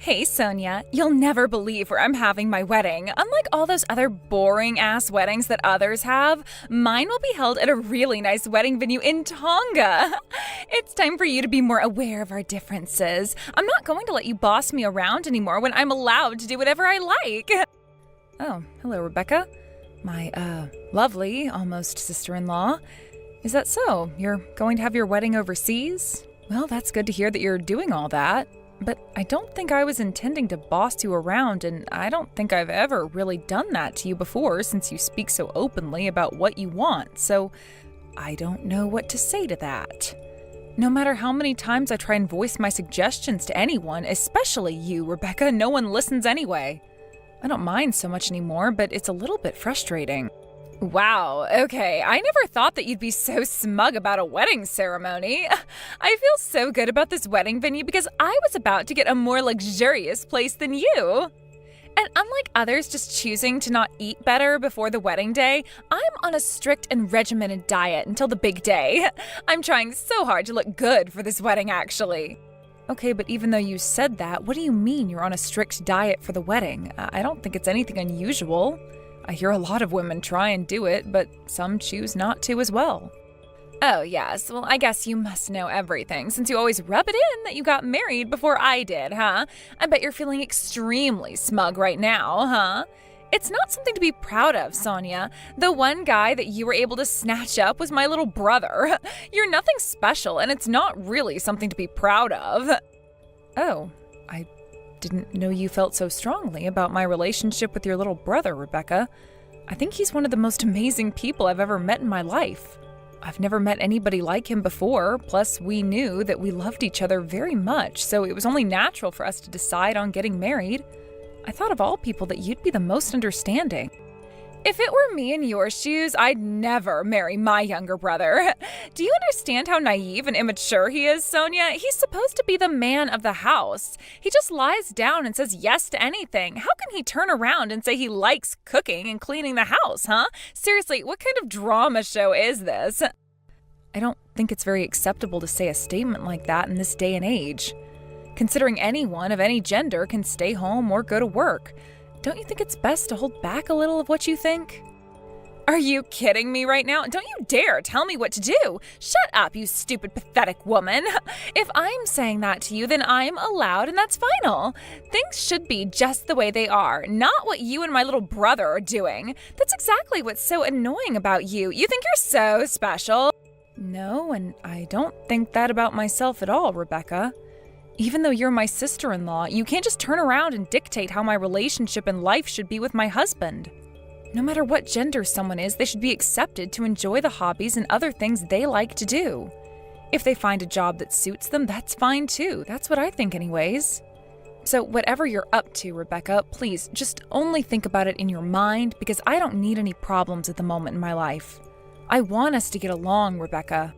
Hey Sonia, you'll never believe where I'm having my wedding. Unlike all those other boring-ass weddings that others have, mine will be held at a really nice wedding venue in Tonga. It's time for you to be more aware of our differences. I'm not going to let you boss me around anymore when I'm allowed to do whatever I like. Oh, hello Rebecca. My, lovely, almost sister-in-law. Is that so? You're going to have your wedding overseas? Well, that's good to hear that you're doing all that. But I don't think I was intending to boss you around, and I don't think I've ever really done that to you before since you speak so openly about what you want, so I don't know what to say to that. No matter how many times I try and voice my suggestions to anyone, especially you, Rebecca, no one listens anyway. I don't mind so much anymore, but it's a little bit frustrating. Wow, okay, I never thought that you'd be so smug about a wedding ceremony. I feel so good about this wedding venue because I was about to get a more luxurious place than you. And unlike others just choosing to not eat better before the wedding day, I'm on a strict and regimented diet until the big day. I'm trying so hard to look good for this wedding, actually. Okay, but even though you said that, what do you mean you're on a strict diet for the wedding? I don't think it's anything unusual. I hear a lot of women try and do it, but some choose not to as well. Oh, yes. Well, I guess you must know everything, since you always rub it in that you got married before I did, huh? I bet you're feeling extremely smug right now, huh? It's not something to be proud of, Sonia. The one guy that you were able to snatch up was my little brother. You're nothing special, and it's not really something to be proud of. Oh, I didn't know you felt so strongly about my relationship with your little brother, Rebecca. I think he's one of the most amazing people I've ever met in my life. I've never met anybody like him before, plus we knew that we loved each other very much, so it was only natural for us to decide on getting married. I thought of all people that you'd be the most understanding. If it were me in your shoes, I'd never marry my younger brother. Do you understand how naive and immature he is, Sonia? He's supposed to be the man of the house. He just lies down and says yes to anything. How can he turn around and say he likes cooking and cleaning the house, huh? Seriously, what kind of drama show is this? I don't think it's very acceptable to say a statement like that in this day and age. Considering anyone of any gender can stay home or go to work. Don't you think it's best to hold back a little of what you think? Are you kidding me right now? Don't you dare tell me what to do! Shut up, you stupid, pathetic woman! If I'm saying that to you, then I'm allowed, and that's final. Things should be just the way they are, not what you and my little brother are doing. That's exactly what's so annoying about you. You think you're so special. No, and I don't think that about myself at all, Rebecca. Even though you're my sister-in-law, you can't just turn around and dictate how my relationship and life should be with my husband. No matter what gender someone is, they should be accepted to enjoy the hobbies and other things they like to do. If they find a job that suits them, that's fine too. That's what I think anyways. So whatever you're up to, Rebecca, please just only think about it in your mind because I don't need any problems at the moment in my life. I want us to get along, Rebecca.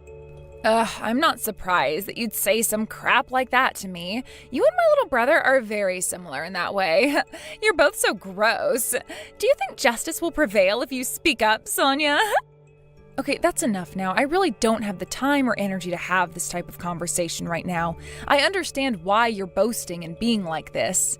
I'm not surprised that you'd say some crap like that to me. You and my little brother are very similar in that way. You're both so gross. Do you think justice will prevail if you speak up, Sonia? Okay, that's enough now. I really don't have the time or energy to have this type of conversation right now. I understand why you're boasting and being like this.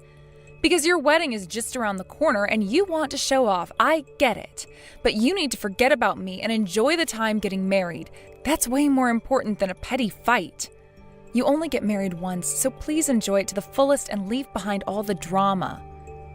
Because your wedding is just around the corner and you want to show off. I get it. But you need to forget about me and enjoy the time getting married. That's way more important than a petty fight. You only get married once, so please enjoy it to the fullest and leave behind all the drama.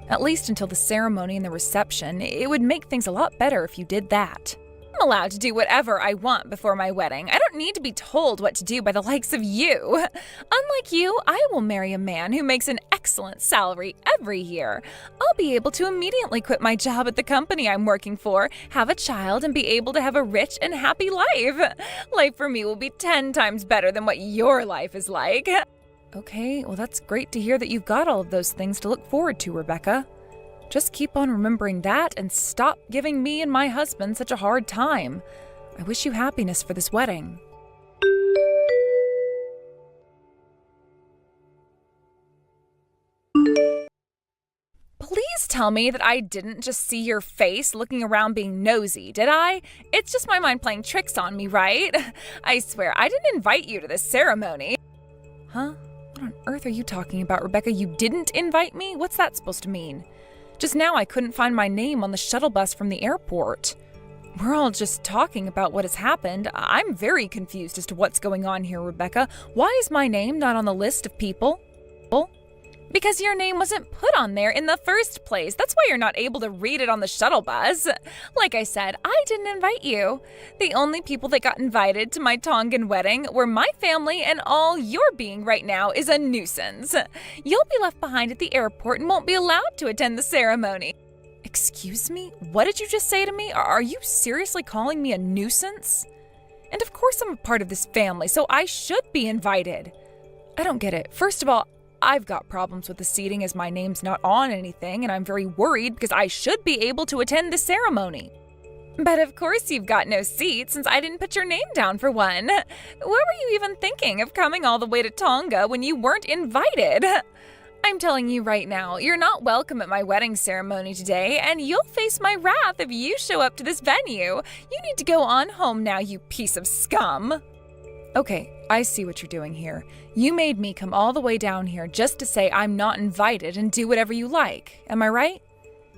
At least until the ceremony and the reception. It would make things a lot better if you did that. I'm allowed to do whatever I want before my wedding. I don't need to be told what to do by the likes of you. Unlike you, I will marry a man who makes an excellent salary every year. I'll be able to immediately quit my job at the company I'm working for, have a child, and be able to have a rich and happy life. Life for me will be 10 times better than what your life is like. Okay, well that's great to hear that you've got all of those things to look forward to, Rebecca. Just keep on remembering that and stop giving me and my husband such a hard time. I wish you happiness for this wedding. Please tell me that I didn't just see your face looking around being nosy, did I? It's just my mind playing tricks on me, right? I swear, I didn't invite you to this ceremony. Huh? What on earth are you talking about, Rebecca? You didn't invite me? What's that supposed to mean? Just now I couldn't find my name on the shuttle bus from the airport. We're all just talking about what has happened. I'm very confused as to what's going on here, Rebecca. Why is my name not on the list of people? Because your name wasn't put on there in the first place. That's why you're not able to read it on the shuttle bus. Like I said, I didn't invite you. The only people that got invited to my Tongan wedding were my family, and all you're being right now is a nuisance. You'll be left behind at the airport and won't be allowed to attend the ceremony. Excuse me? What did you just say to me? Are you seriously calling me a nuisance? And of course I'm a part of this family, so I should be invited. I don't get it. First of all, I've got problems with the seating as my name's not on anything, and I'm very worried because I should be able to attend the ceremony. But of course you've got no seat since I didn't put your name down for one. What were you even thinking of coming all the way to Tonga when you weren't invited? I'm telling you right now, you're not welcome at my wedding ceremony today, and you'll face my wrath if you show up to this venue. You need to go on home now, you piece of scum. Okay, I see what you're doing here. You made me come all the way down here just to say I'm not invited and do whatever you like. Am I right?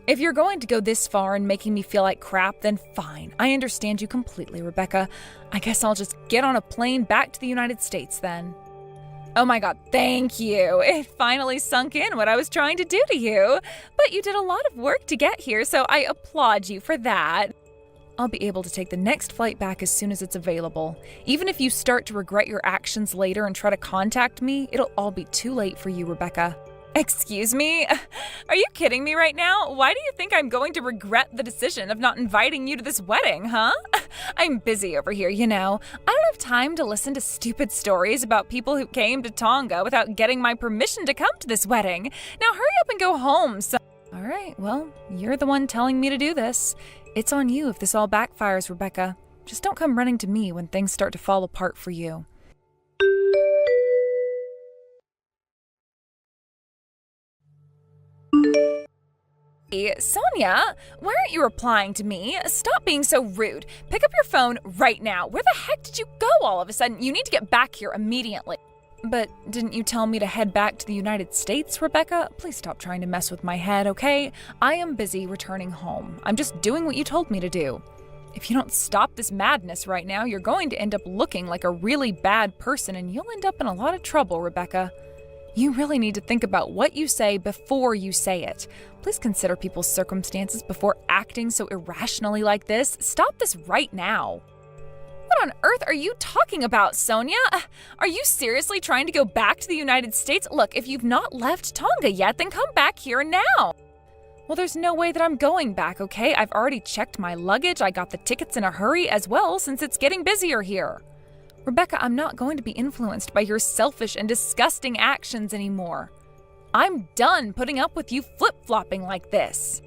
If you're going to go this far and making me feel like crap, then fine. I understand you completely, Rebecca. I guess I'll just get on a plane back to the United States then. Oh my God, thank you. It finally sunk in what I was trying to do to you. But you did a lot of work to get here, so I applaud you for that. I'll be able to take the next flight back as soon as it's available. Even if you start to regret your actions later and try to contact me, it'll all be too late for you, Rebecca. Excuse me? Are you kidding me right now? Why do you think I'm going to regret the decision of not inviting you to this wedding, huh? I'm busy over here, you know. I don't have time to listen to stupid stories about people who came to Tonga without getting my permission to come to this wedding. Now hurry up and go home. All right, well, you're the one telling me to do this. It's on you if this all backfires, Rebecca. Just don't come running to me when things start to fall apart for you. Hey, Sonia, why aren't you replying to me? Stop being so rude. Pick up your phone right now. Where the heck did you go all of a sudden? You need to get back here immediately. But didn't you tell me to head back to the United States, Rebecca? Please stop trying to mess with my head, okay? I am busy returning home. I'm just doing what you told me to do. If you don't stop this madness right now, you're going to end up looking like a really bad person, and you'll end up in a lot of trouble, Rebecca. You really need to think about what you say before you say it. Please consider people's circumstances before acting so irrationally like this. Stop this right now. What on earth are you talking about, Sonia? Are you seriously trying to go back to the United States? Look, if you've not left Tonga yet, then come back here now. Well, there's no way that I'm going back, okay? I've already checked my luggage. I got the tickets in a hurry as well since it's getting busier here. Rebecca, I'm not going to be influenced by your selfish and disgusting actions anymore. I'm done putting up with you flip-flopping like this.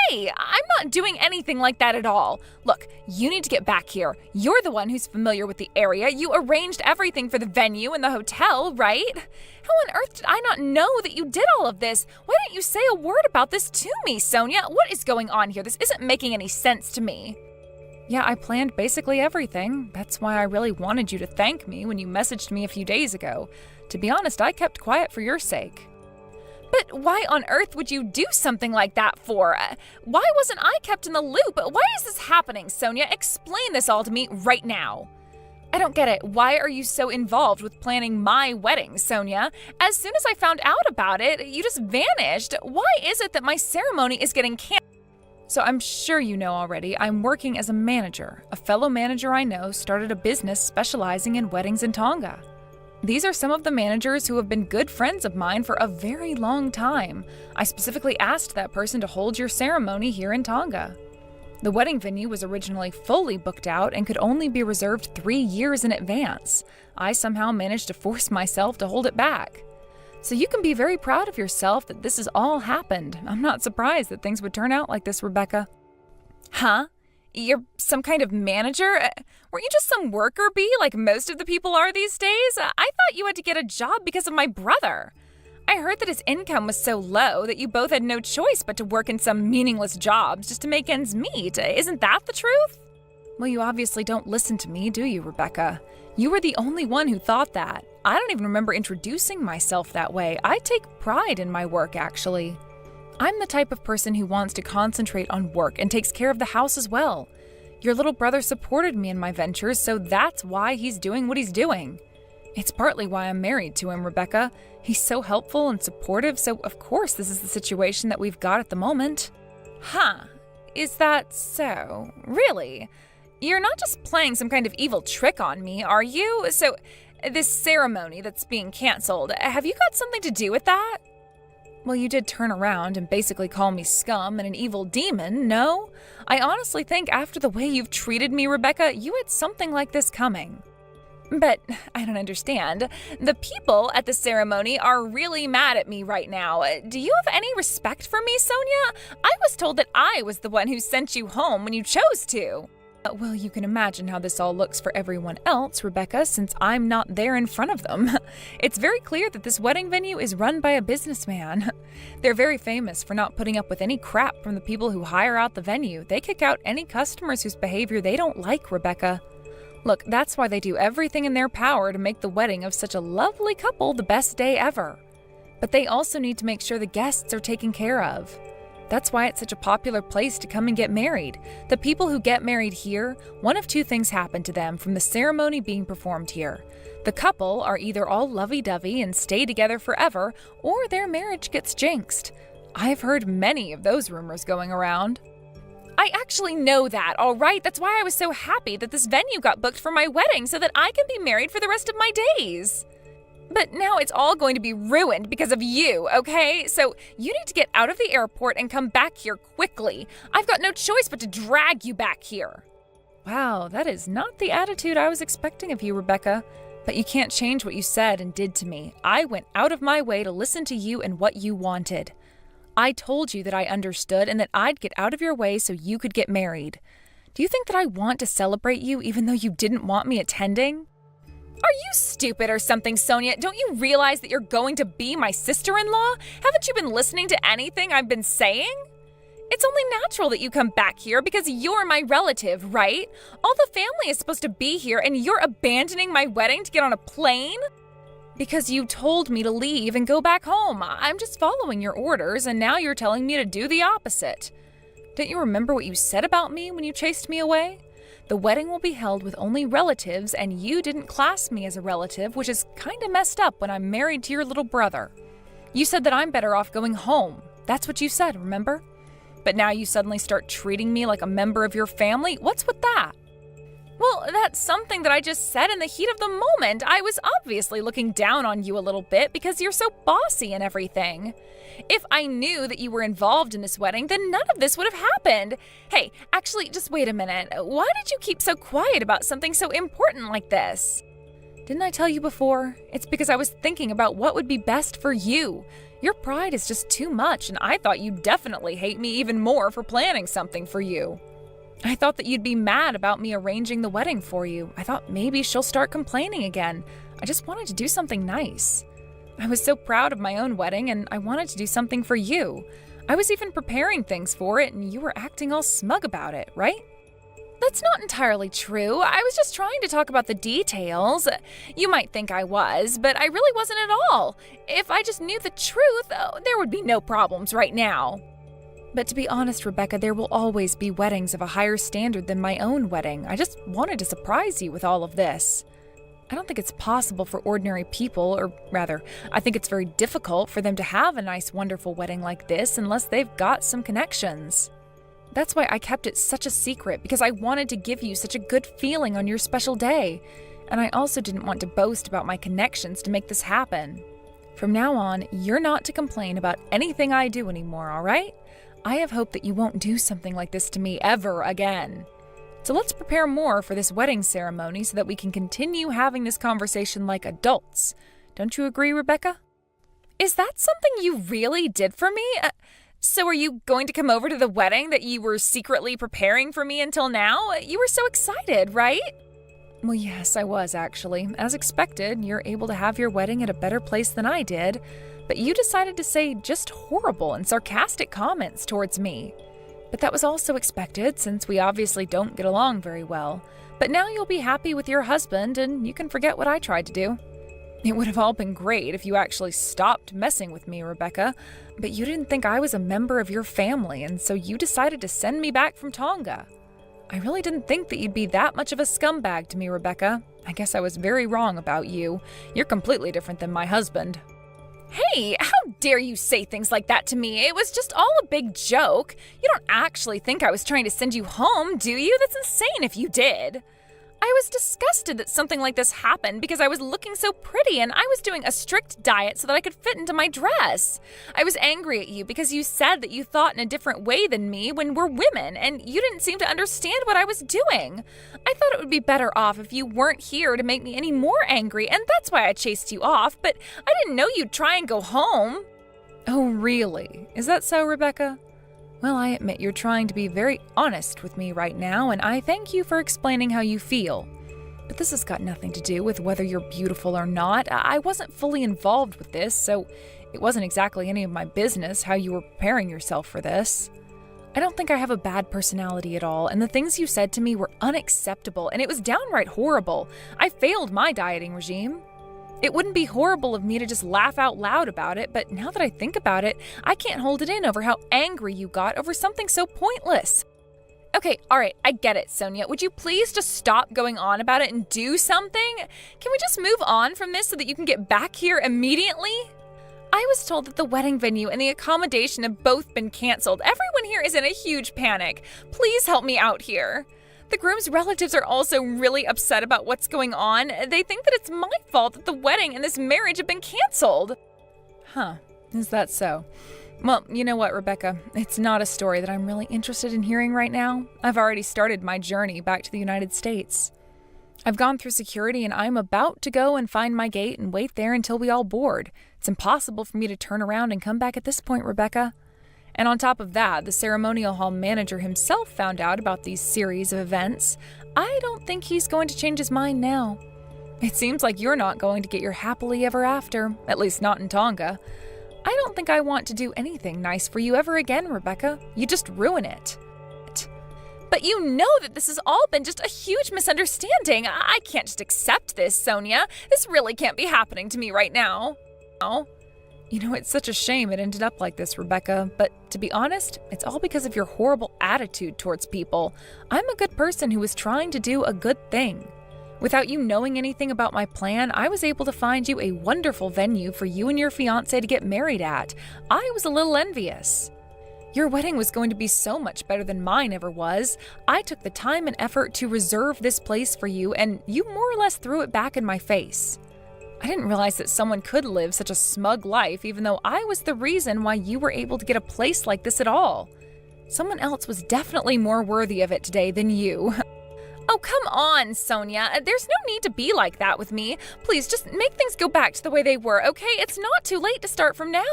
Hey, I'm not doing anything like that at all. Look, you need to get back here. You're the one who's familiar with the area. You arranged everything for the venue and the hotel, right? How on earth did I not know that you did all of this? Why didn't you say a word about this to me, Sonia? What is going on here? This isn't making any sense to me. Yeah, I planned basically everything. That's why I really wanted you to thank me when you messaged me a few days ago. To be honest, I kept quiet for your sake. But why on earth would you do something like that for? Why wasn't I kept in the loop? Why is this happening, Sonia? Explain this all to me right now. I don't get it. Why are you so involved with planning my wedding, Sonia? As soon as I found out about it, you just vanished. Why is it that my ceremony is getting canceled? So I'm sure you know already, I'm working as a manager. A fellow manager I know started a business specializing in weddings in Tonga. These are some of the managers who have been good friends of mine for a very long time. I specifically asked that person to hold your ceremony here in Tonga. The wedding venue was originally fully booked out and could only be reserved 3 years in advance. I somehow managed to force myself to hold it back. So you can be very proud of yourself that this has all happened. I'm not surprised that things would turn out like this, Rebecca. Huh? You're some kind of manager? Weren't you just some worker bee like most of the people are these days? I thought you had to get a job because of my brother. I heard that his income was so low that you both had no choice but to work in some meaningless jobs just to make ends meet. Isn't that the truth? Well, you obviously don't listen to me, do you, Rebecca? You were the only one who thought that. I don't even remember introducing myself that way. I take pride in my work, actually. I'm the type of person who wants to concentrate on work and takes care of the house as well. Your little brother supported me in my ventures, so that's why he's doing what he's doing. It's partly why I'm married to him, Rebecca. He's so helpful and supportive, so of course this is the situation that we've got at the moment. Huh. Is that so? Really? You're not just playing some kind of evil trick on me, are you? So, this ceremony that's being canceled, have you got something to do with that? Well, you did turn around and basically call me scum and an evil demon, no? I honestly think after the way you've treated me, Rebecca, you had something like this coming. But I don't understand. The people at the ceremony are really mad at me right now. Do you have any respect for me, Sonia? I was told that I was the one who sent you home when you chose to. Well, you can imagine how this all looks for everyone else, Rebecca, since I'm not there in front of them. It's very clear that this wedding venue is run by a businessman. They're very famous for not putting up with any crap from the people who hire out the venue. They kick out any customers whose behavior they don't like, Rebecca. Look, that's why they do everything in their power to make the wedding of such a lovely couple the best day ever. But they also need to make sure the guests are taken care of. That's why it's such a popular place to come and get married. The people who get married here, one of two things happen to them from the ceremony being performed here. The couple are either all lovey-dovey and stay together forever, or their marriage gets jinxed. I've heard many of those rumors going around. I actually know that, all right? That's why I was so happy that this venue got booked for my wedding so that I can be married for the rest of my days. But now it's all going to be ruined because of you, okay? So you need to get out of the airport and come back here quickly. I've got no choice but to drag you back here. Wow, that is not the attitude I was expecting of you, Rebecca. But you can't change what you said and did to me. I went out of my way to listen to you and what you wanted. I told you that I understood and that I'd get out of your way so you could get married. Do you think that I want to celebrate you even though you didn't want me attending? Are you stupid or something, Sonia? Don't you realize that you're going to be my sister-in-law? Haven't you been listening to anything I've been saying? It's only natural that you come back here because you're my relative, right? All the family is supposed to be here and you're abandoning my wedding to get on a plane? Because you told me to leave and go back home. I'm just following your orders and now you're telling me to do the opposite. Don't you remember what you said about me when you chased me away? The wedding will be held with only relatives, and you didn't class me as a relative, which is kind of messed up when I'm married to your little brother. You said that I'm better off going home. That's what you said, remember? But now you suddenly start treating me like a member of your family? What's with that? Well, that's something that I just said in the heat of the moment. I was obviously looking down on you a little bit because you're so bossy and everything. If I knew that you were involved in this wedding, then none of this would have happened. Hey, actually, just wait a minute. Why did you keep so quiet about something so important like this? Didn't I tell you before? It's because I was thinking about what would be best for you. Your pride is just too much, and I thought you'd definitely hate me even more for planning something for you. I thought that you'd be mad about me arranging the wedding for you. I thought maybe she'll start complaining again. I just wanted to do something nice. I was so proud of my own wedding, and I wanted to do something for you. I was even preparing things for it, and you were acting all smug about it, right? That's not entirely true. I was just trying to talk about the details. You might think I was, but I really wasn't at all. If I just knew the truth, there would be no problems right now. But to be honest, Rebecca, there will always be weddings of a higher standard than my own wedding. I just wanted to surprise you with all of this. I don't think it's possible for ordinary people, or rather, I think it's very difficult for them to have a nice, wonderful wedding like this unless they've got some connections. That's why I kept it such a secret, because I wanted to give you such a good feeling on your special day. And I also didn't want to boast about my connections to make this happen. From now on, you're not to complain about anything I do anymore, all right? I have hope that you won't do something like this to me ever again. So let's prepare more for this wedding ceremony so that we can continue having this conversation like adults. Don't you agree, Rebecca? Is that something you really did for me? So are you going to come over to the wedding that you were secretly preparing for me until now? You were so excited, right? Well, yes, I was actually. As expected, you're able to have your wedding at a better place than I did. But you decided to say just horrible and sarcastic comments towards me. But that was also expected, since we obviously don't get along very well. But now you'll be happy with your husband, and you can forget what I tried to do. It would have all been great if you actually stopped messing with me, Rebecca, but you didn't think I was a member of your family, and so you decided to send me back from Tonga. I really didn't think that you'd be that much of a scumbag to me, Rebecca. I guess I was very wrong about you. You're completely different than my husband. Hey, how dare you say things like that to me? It was just all a big joke. You don't actually think I was trying to send you home, do you? That's insane if you did. I was disgusted that something like this happened because I was looking so pretty and I was doing a strict diet so that I could fit into my dress. I was angry at you because you said that you thought in a different way than me when we're women, and you didn't seem to understand what I was doing. I thought it would be better off if you weren't here to make me any more angry, and that's why I chased you off, but I didn't know you'd try and go home. Oh, really? Is that so, Rebecca? Well, I admit you're trying to be very honest with me right now, and I thank you for explaining how you feel. But this has got nothing to do with whether you're beautiful or not. I wasn't fully involved with this, so it wasn't exactly any of my business how you were preparing yourself for this. I don't think I have a bad personality at all, and the things you said to me were unacceptable, and it was downright horrible. I failed my dieting regime. It wouldn't be horrible of me to just laugh out loud about it, but now that I think about it, I can't hold it in over how angry you got over something so pointless. Okay, all right, I get it, Sonia. Would you please just stop going on about it and do something? Can we just move on from this so that you can get back here immediately? I was told that the wedding venue and the accommodation have both been canceled. Everyone here is in a huge panic. Please help me out here. The groom's relatives are also really upset about what's going on. They think that it's my fault that the wedding and this marriage have been canceled. Huh, is that so? Well, you know what, Rebecca? It's not a story that I'm really interested in hearing right now. I've already started my journey back to the United States. I've gone through security and I'm about to go and find my gate and wait there until we all board. It's impossible for me to turn around and come back at this point, Rebecca. And on top of that, the ceremonial hall manager himself found out about these series of events. I don't think he's going to change his mind now. It seems like you're not going to get your happily ever after, at least not in Tonga. I don't think I want to do anything nice for you ever again, Rebecca. You just ruin it. But you know that this has all been just a huge misunderstanding. I can't just accept this, Sonia. This really can't be happening to me right now. You know, it's such a shame it ended up like this, Rebecca, but to be honest, it's all because of your horrible attitude towards people. I'm a good person who was trying to do a good thing. Without you knowing anything about my plan, I was able to find you a wonderful venue for you and your fiancé to get married at. I was a little envious. Your wedding was going to be so much better than mine ever was. I took the time and effort to reserve this place for you, and you more or less threw it back in my face. I didn't realize that someone could live such a smug life, even though I was the reason why you were able to get a place like this at all. Someone else was definitely more worthy of it today than you. Oh, come on, Sonia. There's no need to be like that with me. Please, just make things go back to the way they were, okay? It's not too late to start from now.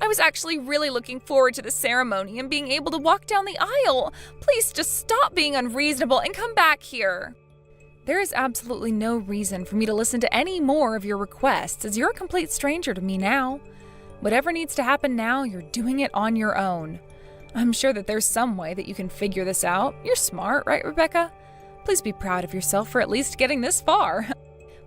I was actually really looking forward to the ceremony and being able to walk down the aisle. Please just stop being unreasonable and come back here. There is absolutely no reason for me to listen to any more of your requests, as you're a complete stranger to me now. Whatever needs to happen now, you're doing it on your own. I'm sure that there's some way that you can figure this out. You're smart, right, Rebecca? Please be proud of yourself for at least getting this far.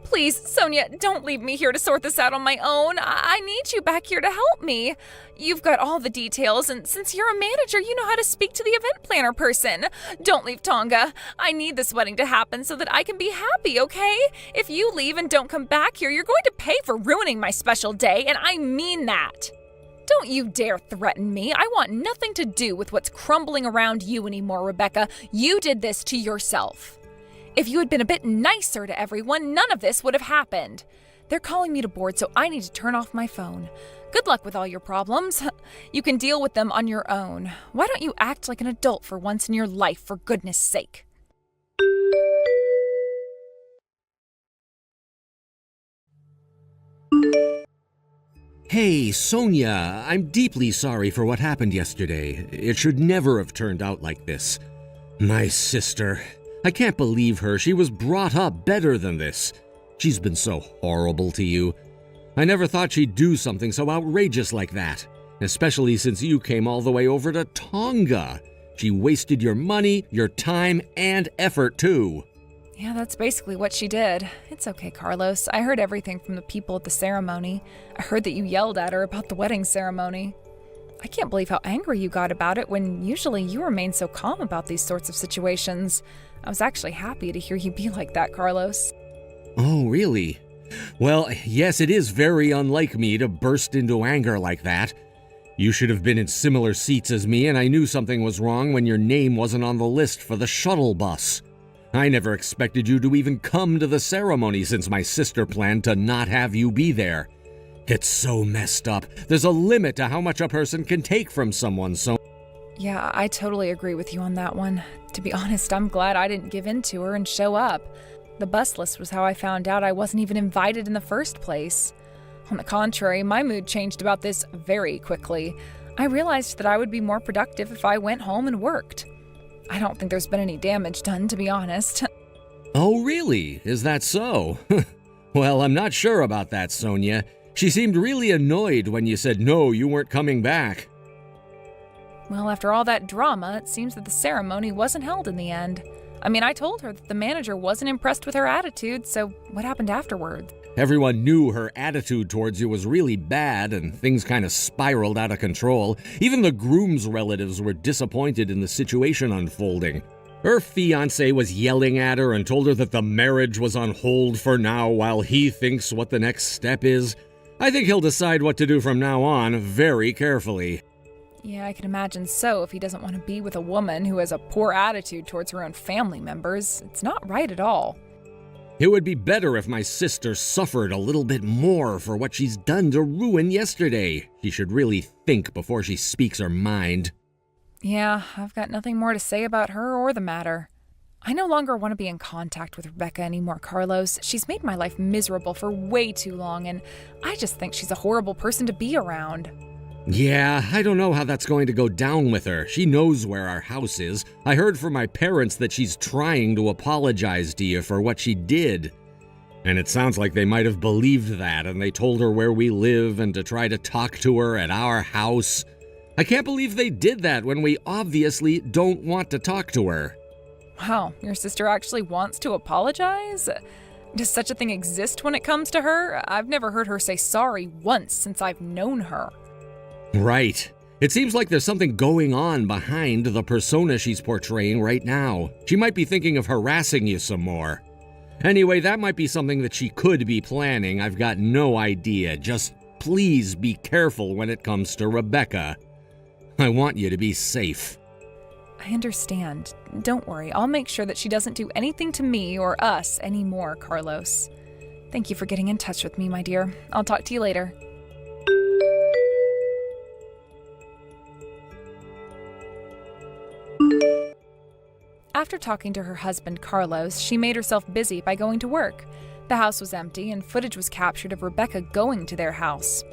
Please, Sonia, don't leave me here to sort this out on my own. I need you back here to help me. You've got all the details, and since you're a manager, you know how to speak to the event planner person. Don't leave Tonga. I need this wedding to happen so that I can be happy, okay? If you leave and don't come back here, you're going to pay for ruining my special day, and I mean that. Don't you dare threaten me. I want nothing to do with what's crumbling around you anymore, Rebecca. You did this to yourself. If you had been a bit nicer to everyone, none of this would have happened. They're calling me to board, so I need to turn off my phone. Good luck with all your problems. You can deal with them on your own. Why don't you act like an adult for once in your life, for goodness sake? Hey, Sonia, I'm deeply sorry for what happened yesterday. It should never have turned out like this. My sister. I can't believe her. She was brought up better than this. She's been so horrible to you. I never thought she'd do something so outrageous like that, especially since you came all the way over to Tonga. She wasted your money, your time, and effort, too. Yeah, that's basically what she did. It's okay, Carlos. I heard everything from the people at the ceremony. I heard that you yelled at her about the wedding ceremony. I can't believe how angry you got about it when usually you remain so calm about these sorts of situations. I was actually happy to hear you be like that, Carlos. Oh, really? Well, yes, it is very unlike me to burst into anger like that. You should have been in similar seats as me, and I knew something was wrong when your name wasn't on the list for the shuttle bus. I never expected you to even come to the ceremony since my sister planned to not have you be there. It's so messed up. There's a limit to how much a person can take from someone, so... Yeah, I totally agree with you on that one. To be honest, I'm glad I didn't give in to her and show up. The bus list was how I found out I wasn't even invited in the first place. On the contrary, my mood changed about this very quickly. I realized that I would be more productive if I went home and worked. I don't think there's been any damage done, to be honest. Oh, really? Is that so? Well, I'm not sure about that, Sonia. She seemed really annoyed when you said no, you weren't coming back. Well, after all that drama, it seems that the ceremony wasn't held in the end. I mean, I told her that the manager wasn't impressed with her attitude, so what happened afterwards? Everyone knew her attitude towards you was really bad, and things kind of spiraled out of control. Even the groom's relatives were disappointed in the situation unfolding. Her fiancé was yelling at her and told her that the marriage was on hold for now while he thinks what the next step is. I think he'll decide what to do from now on very carefully. Yeah, I can imagine so if he doesn't want to be with a woman who has a poor attitude towards her own family members. It's not right at all. It would be better if my sister suffered a little bit more for what she's done to ruin yesterday. She should really think before she speaks her mind. Yeah, I've got nothing more to say about her or the matter. I no longer want to be in contact with Rebecca anymore, Carlos. She's made my life miserable for way too long, and I just think she's a horrible person to be around. Yeah, I don't know how that's going to go down with her. She knows where our house is. I heard from my parents that she's trying to apologize to you for what she did. And it sounds like they might have believed that, and they told her where we live and to try to talk to her at our house. I can't believe they did that when we obviously don't want to talk to her. Wow, your sister actually wants to apologize? Does such a thing exist when it comes to her? I've never heard her say sorry once since I've known her. Right. It seems like there's something going on behind the persona she's portraying right now. She might be thinking of harassing you some more. Anyway, that might be something that she could be planning. I've got no idea. Just please be careful when it comes to Rebecca. I want you to be safe. I understand. Don't worry. I'll make sure that she doesn't do anything to me or us anymore, Carlos. Thank you for getting in touch with me, my dear. I'll talk to you later. After talking to her husband, Carlos, she made herself busy by going to work. The house was empty, and footage was captured of Rebecca going to their house.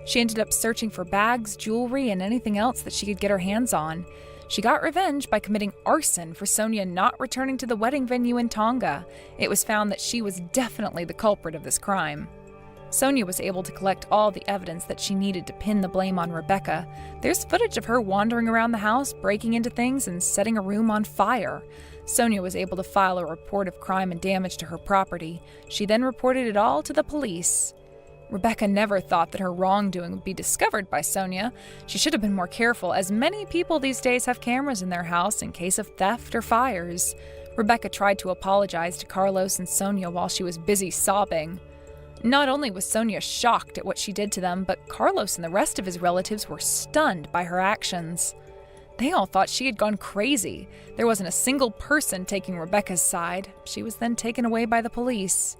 She ended up searching for bags, jewelry, and anything else that she could get her hands on. She got revenge by committing arson for Sonia not returning to the wedding venue in Tonga. It was found that she was definitely the culprit of this crime. Sonia was able to collect all the evidence that she needed to pin the blame on Rebecca. There's footage of her wandering around the house, breaking into things, and setting a room on fire. Sonia was able to file a report of crime and damage to her property. She then reported it all to the police. Rebecca never thought that her wrongdoing would be discovered by Sonia. She should have been more careful, as many people these days have cameras in their house in case of theft or fires. Rebecca tried to apologize to Carlos and Sonia while she was busy sobbing. Not only was Sonia shocked at what she did to them, but Carlos and the rest of his relatives were stunned by her actions. They all thought she had gone crazy. There wasn't a single person taking Rebecca's side. She was then taken away by the police.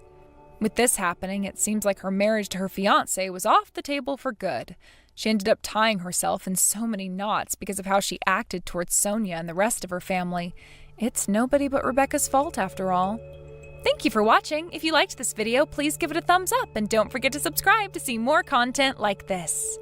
With this happening, it seems like her marriage to her fiancé was off the table for good. She ended up tying herself in so many knots because of how she acted towards Sonia and the rest of her family. It's nobody but Rebecca's fault after all. Thank you for watching. If you liked this video, please give it a thumbs up and don't forget to subscribe to see more content like this.